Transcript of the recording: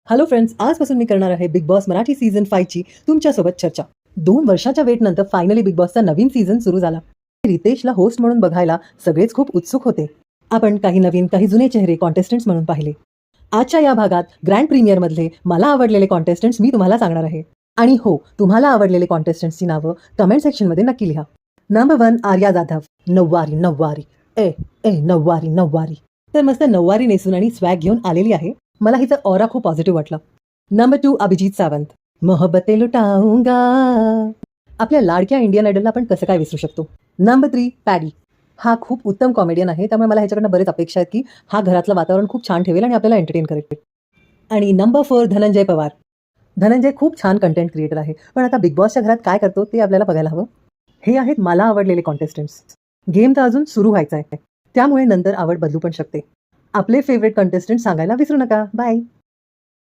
Hello friends, आजपासून मी करणार आहे बिग बॉस मराठी सीझन 5 ची तुमच्यासोबत चर्चा. 2 वर्षाच्या वेटनंतर फायनली बिग बॉसचा नवीन सीझन सुरू झाला. रितेशला होस्ट म्हणून बघायला सगळेच खूप उत्सुक होते. आपण काही नवीन, काही जुने चेहरे कॉन्टेस्टंट्स म्हणून पाहिले. आजच्या या भागात ग्रँड प्रीमियरमधले मला आवडलेले कॉन्टेस्टंट्स मी तुम्हाला सांगणार आहे. आणि हो, तुम्हाला आवडलेले कॉन्टेस्टंट्सची नावं कमेंट सेक्शनमध्ये नक्की लिहा. नंबर 1, आर्या जाधव. नऊवारी नऊवारी ए ए नऊवारी नऊवारी. तर मस्त नऊवारी नेसून आणि स्वॅग घेऊन आलेली आहे. मला हिचा ऑरा खूप पॉझिटिव्ह वाटला. नंबर 2, अभिजीत सावंत. मोहब्बते लुटाऊंगा. आपल्या लाडक्या इंडियन आयडलला आपण कसं काय विसरू शकतो. Number 3, paddy. हा खूप उत्तम कॉमेडियन आहे, त्यामुळे मला ह्याच्याकडनं बरेच अपेक्षा आहेत की हा घरातलं वातावरण खूप छान ठेवेल आणि आपल्याला एंटरटेन करेल. आणि नंबर 4, धनंजय पवार. धनंजय खूप छान कंटेंट क्रिएटर आहे, पण आता बिग बॉसच्या घरात काय करतो ते आपल्याला बघायला हवं. हे आहेत मला आवडलेले कॉन्टेस्टंट्स. गेम तर अजून सुरू व्हायचा आहे, त्यामुळे नंतर आवड बदलू पण शकते. आपले फेवरेट कंटेस्टंट सांगायला विसरू नका. बाय.